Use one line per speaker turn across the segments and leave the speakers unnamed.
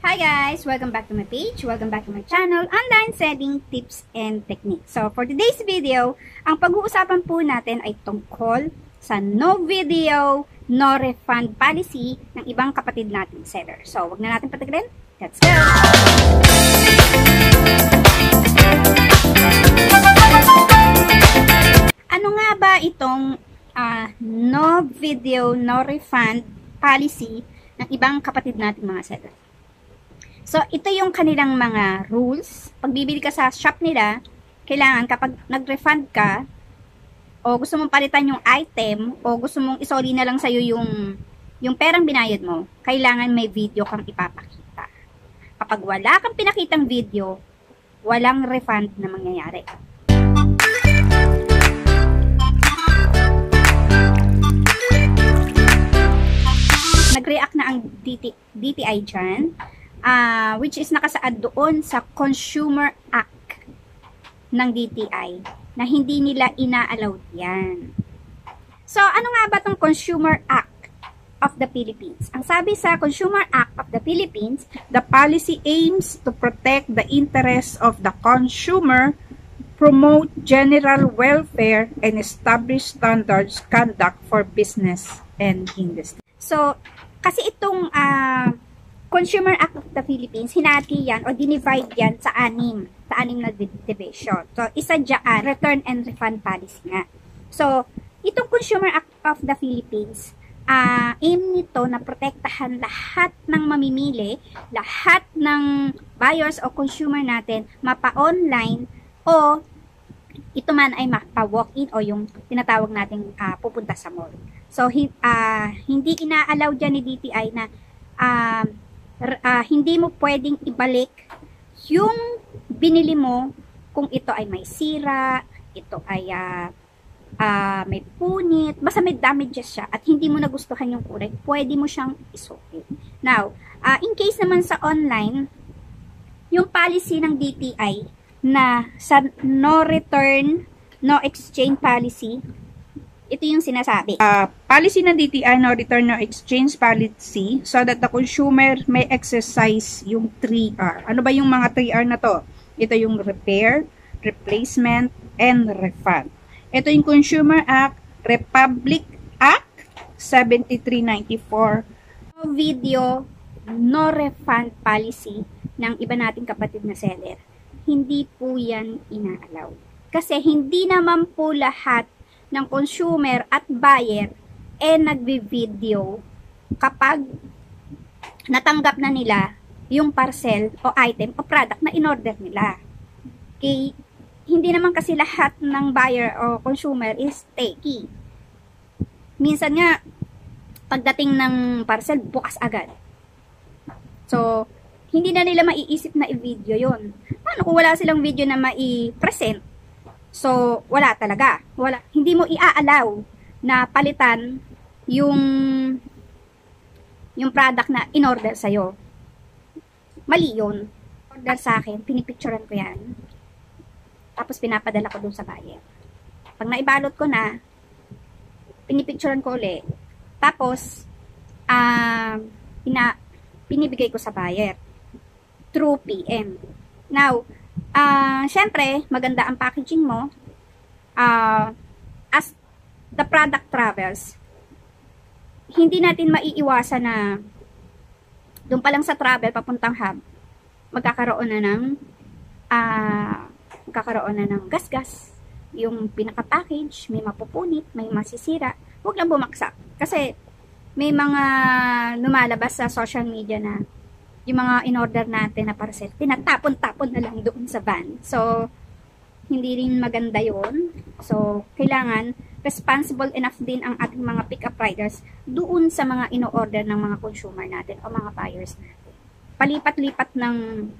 Hi guys! Welcome back to my page. Welcome back to my channel, Online Selling Tips and Techniques. So, for today's video, ang pag-uusapan po natin ay tungkol sa no video, no refund policy ng ibang kapatid nating seller. So, wag na natin patagalin. Let's go! Ano nga ba itong no video, no refund policy ng ibang kapatid nating mga seller? So, ito yung kanilang mga rules. Pag bibili ka sa shop nila, kailangan kapag nag-refund ka, o gusto mong palitan yung item, o gusto mong isoli na lang sa'yo yung perang binayad mo, kailangan may video kang ipapakita. Kapag wala kang pinakitang video, walang refund na mangyayari. Nag-react na ang DTI dyan. Which is nakasaad doon sa Consumer Act ng DTI na hindi nila ina-allowed yan. So, ano nga ba itong Consumer Act of the Philippines? Ang sabi sa Consumer Act of the Philippines,
the policy aims to protect the interests of the consumer, promote general welfare, and establish standards conduct for business and industry.
So, kasi itong Consumer Act of the Philippines, hinati yan o dinivide yan sa anim na division. So, isa dyan, return and refund policy nga. So, itong Consumer Act of the Philippines, aim nito na protektahan lahat ng mamimili, lahat ng buyers o consumer natin, mapa-online o ito man ay mapa-walk-in o yung tinatawag nating pupunta sa mall. So, hindi ina-allow dyan ni DTI na hindi mo pwedeng ibalik yung binili mo kung ito ay may sira, ito ay may punit, basta may damages siya at hindi mo nagustuhan yung kulay, pwede mo siyang isuot. Now, in case naman sa online, yung policy ng DTI na sa no return, no exchange policy, ito yung sinasabi.
Policy ng DTI, no return, no exchange policy, so that the consumer may exercise yung 3R. Ano ba yung mga 3R na to? Ito yung repair, replacement, and refund. Ito yung Consumer Act, Republic Act 7394.
No video, no refund policy ng iba nating kapatid na seller. Hindi po yan ina-allow. Kasi hindi naman po lahat ng consumer at buyer nagbi-video kapag natanggap na nila yung parcel o item o product na in-order nila. Okay? Hindi naman kasi lahat ng buyer o consumer is techie. Minsan nga, pagdating ng parcel, bukas agad. So, hindi na nila maiisip na i-video yun. Paano kung wala silang video na mai-present? So, wala talaga. Wala. Hindi mo i-allow na palitan yung product na in-order sa'yo. Mali yun. Order sa akin, pinipicturean ko yan. Tapos pinapadala ko dun sa buyer. Pag naibalot ko na, pinipicturean ko ulit. Tapos, pinibigay ko sa buyer. Through PM. Now, syempre, maganda ang packaging mo. As the product travels, hindi natin maiiwasan na doon pa lang sa travel, papuntang hub, magkakaroon na ng gas-gas. Yung pinaka-package, may mapupunit, may masisira. Huwag lang bumaksak. Kasi, may mga lumalabas sa social media na yung mga in-order natin na parcel, tinatapon-tapon na lang doon sa van. So, hindi rin maganda yon. So, kailangan responsible enough din ang ating mga pick-up riders doon sa mga ino-order ng mga consumer natin o mga buyers natin. Palipat-lipat ng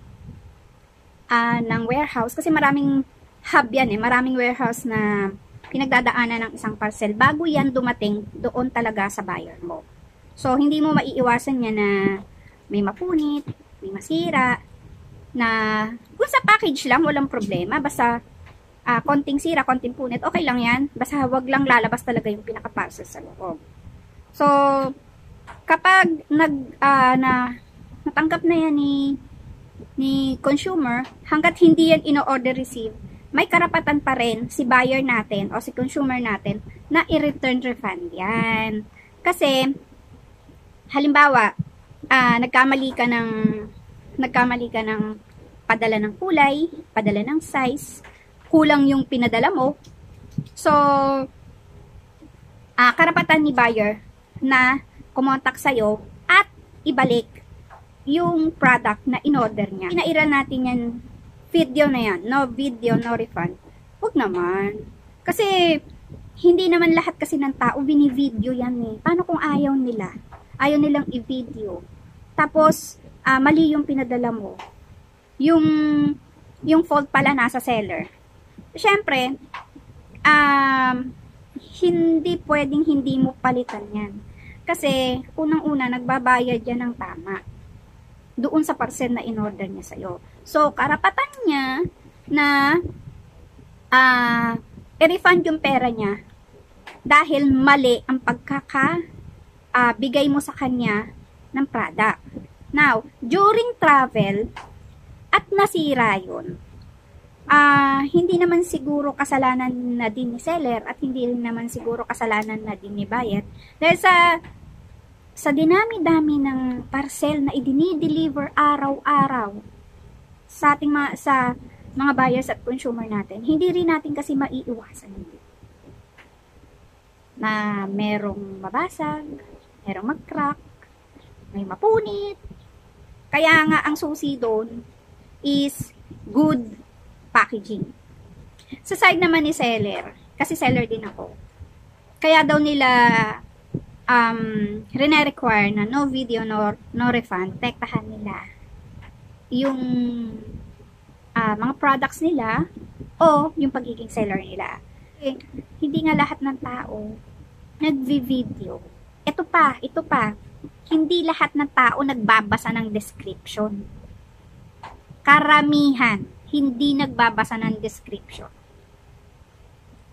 warehouse kasi maraming hub yan maraming warehouse na pinagdadaanan ng isang parcel bago yan dumating doon talaga sa buyer mo. So, hindi mo maiiwasan yan na may mapunit, may masira, na kung sa package lang, walang problema. Basta konting sira, konting punit, okay lang yan. Basta wag lang lalabas talaga yung pinaka-parcel sa loob. So, kapag tanggap na yan ni consumer, hanggat hindi yan in-order receive, may karapatan pa rin si buyer natin o si consumer natin na i-return refund yan. Kasi, halimbawa, nagkamali ka ng padala ng kulay, padala ng size, kulang yung pinadala mo. So, karapatan ni buyer na kumontak sa'yo at ibalik yung product na in-order niya. Pinairan natin yan, video na yan, no video, no refund. Huwag naman. Kasi, hindi naman lahat kasi ng tao bini-video yan eh. Paano kung ayaw nila? Ayaw nilang i-video. Tapos, mali yung pinadala mo. Yung fault pala nasa seller. Siyempre, hindi pwedeng hindi mo palitan yan. Kasi, unang-una, nagbabayad yan ng tama doon sa parcel na in-order niya sa'yo. So, karapatan niya na i-refund yung pera niya dahil mali ang bigay mo sa kanya ng product. Now, during travel at nasira yun, hindi naman siguro kasalanan na din ni seller at hindi rin naman siguro kasalanan na din ni buyer. Dahil sa dinami-dami ng parcel na idini-deliver araw-araw sa ating mga buyers at consumer natin, hindi rin natin kasi maiiwasan na merong mabasag, merong mag-crack, may mapunit. Kaya nga ang susi doon is good packaging. Sa side naman ni seller, kasi seller din ako, kaya daw nila require na no video, no refund, tektahan nila yung mga products nila o yung pagiging seller nila. Hindi nga lahat ng tao nagvi-video. Ito pa, hindi lahat ng tao nagbabasa ng description. Karamihan, hindi nagbabasa ng description.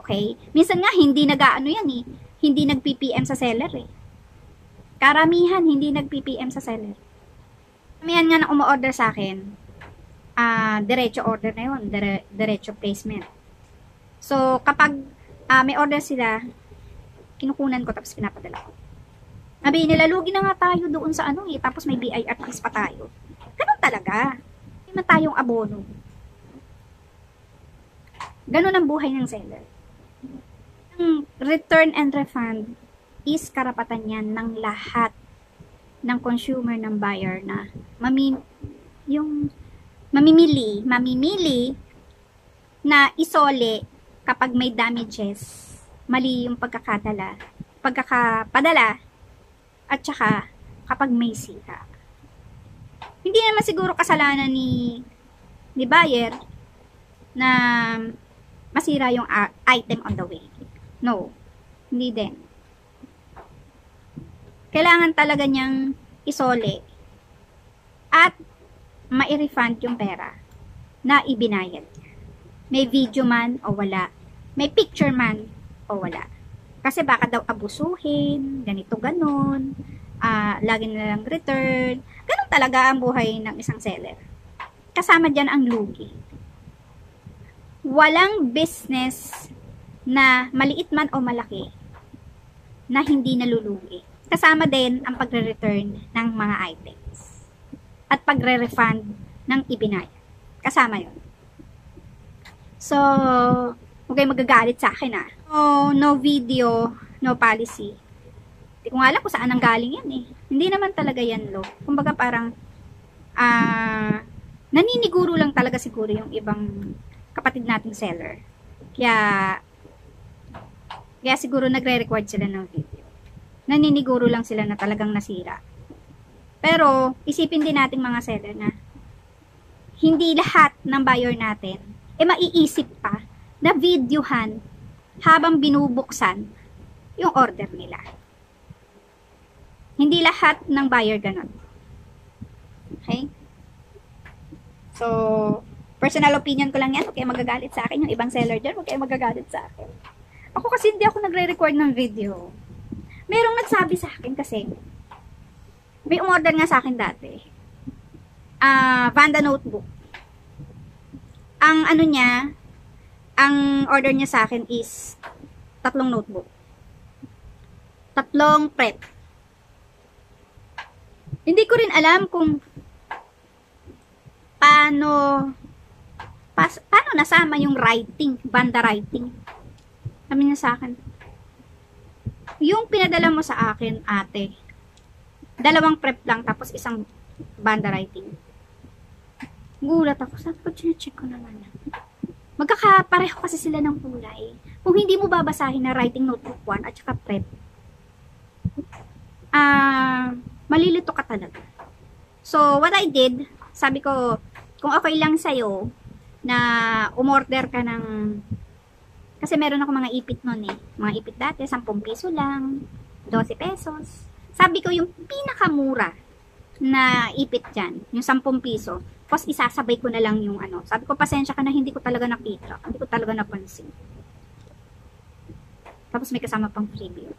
Okay? Minsan nga, hindi nag-aano yan eh. Hindi nag-PPM sa seller eh. Karamihan, hindi nag-PPM sa seller. Karamihan nga na umu-order sa akin, diretso order na yun, diretso placement. So, kapag may order sila, kinukunan ko tapos pinapadala ko. Sabi nila, lugi na nga tayo doon sa ano eh, tapos may BIR fees pa tayo. Ganun talaga. Hindi man tayong abono. Ganun ang buhay ng seller. Return and refund is karapatan yan ng lahat ng consumer, ng buyer na mamimili na isole kapag may damages, mali yung pagkakapadala at saka kapag may sira. Hindi naman siguro kasalanan ni buyer na masira yung item on the way. No, hindi din. Kailangan talaga niyang isole at ma-refund yung pera na ibinayad niya. May video man o wala. May picture man o wala. Kasi baka daw abusuhin, ganito ganon, lagi na lang return. Ganon talaga ang buhay ng isang seller. Kasama dyan ang lugi. Walang business na maliit man o malaki na hindi nalulugi. Kasama din ang pagre-return ng mga items at pagre-refund ng ibinayad. Kasama yon. So, huwag kayo magagalit sa akin no video, no policy. Hindi ko nga alam kung saan ang galing yan eh. Hindi naman talaga yan law. Kumbaga parang naniniguro lang talaga siguro yung ibang kapatid nating seller. Kaya siguro nagre-record sila ng video. Naniniguro lang sila na talagang nasira. Pero, isipin din nating mga seller na hindi lahat ng buyer natin maiisip pa na videohan habang binubuksan yung order nila. Hindi lahat ng buyer ganun. Okay? So, personal opinion ko lang yan. Huwag kayo magagalit sa akin. Yung ibang seller dyan, huwag kayo magagalit sa akin. Ako kasi hindi ako nagre-record ng video. Merong nagsabi sa akin kasi, may umorder nga sa akin dati. Vanda notebook. Ang ano niya, ang order niya sa akin is 3 notebook. 3 prep. Hindi ko rin alam kung paano nasama yung writing, banda writing. Sabi niya sa akin, yung pinadala mo sa akin, ate, 2 prep lang, tapos 1 banda writing. Gulat ako. Sabi ko, check ko naman. Magkakapareho kasi sila ng kulay. Kung hindi mo babasahin na writing notebook 1 at saka prep, malilito ka talaga. So, what I did, sabi ko, kung okay lang sa'yo, na umorder ka ng, kasi meron ako mga ipit nun eh. Mga ipit dati, 10 piso lang, 12 pesos. Sabi ko, yung pinakamura na ipit dyan, yung 10 piso, tapos isasabay ko na lang yung ano. Sabi ko, pasensya ka na, hindi ko talaga nakita. Hindi ko talaga napansin. Tapos may kasama pang preview.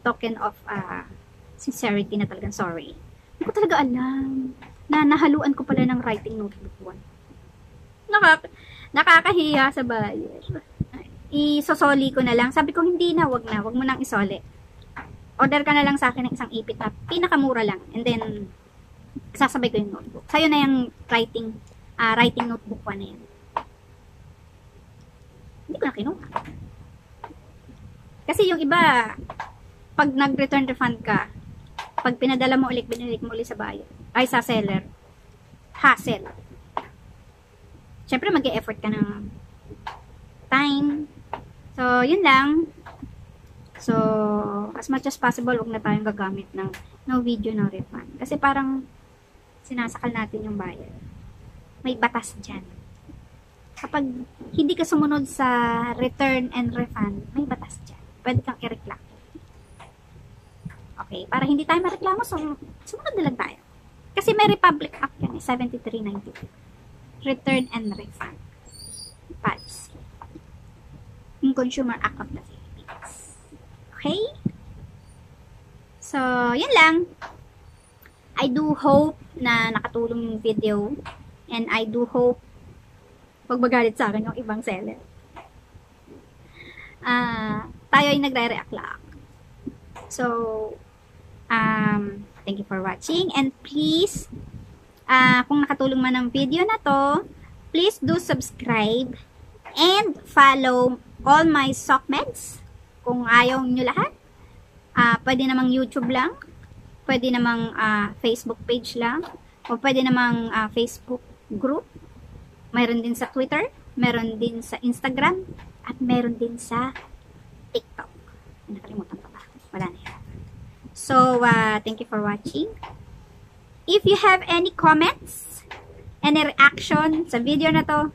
Token of sincerity na talagang sorry. Hindi ko talaga alam na nahaluan ko pala ng writing notebook 1. Nakakahiya sa buyer. Isosoli ko na lang. Sabi ko, hindi na, wag mo nang isoli. Order ka na lang sa akin ng isang ipit na pinakamura lang. And then, sasabay ko yung notebook. Sa'yo na yung writing notebook 1 na yan. Hindi ko na kinuha. Kasi yung iba, pag nag-return refund ka, pag pinadala mo ulit, binalik mo ulit sa buyer, ay sa seller, hassle. Siyempre, mag-e-effort ka ng time. So, yun lang. So, as much as possible, huwag na tayong gagamit ng no video, no refund. Kasi parang sinasakal natin yung buyer. May batas dyan. Kapag hindi ka sumunod sa return and refund, may batas dyan. Pwede kang i-reklamo. Okay, para hindi tayo mareklamo, sumunod na lang tayo. Kasi may Republic Act yan, 7392. Return and refund policy. Yung Consumer Act of the Philippines. Okay? So, yun lang. I do hope na nakatulong yung video. And I do hope wag magalit sa akin yung ibang seller. Tayo ay nagre-react lang. So, thank you for watching. And please, kung nakatulong man ang video na to, please do subscribe and follow all my SOCMEDs. Kung ayaw nyo lahat, pwede namang YouTube lang, pwede namang Facebook page lang, o pwede namang Facebook group. Meron din sa Twitter, meron din sa Instagram, at meron din sa TikTok. Nakalimutan ko ba? Wala na yan. So, thank you for watching. If you have any comments, any reaction sa video na to,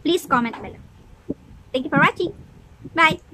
please comment below. Thank you for watching. Bye!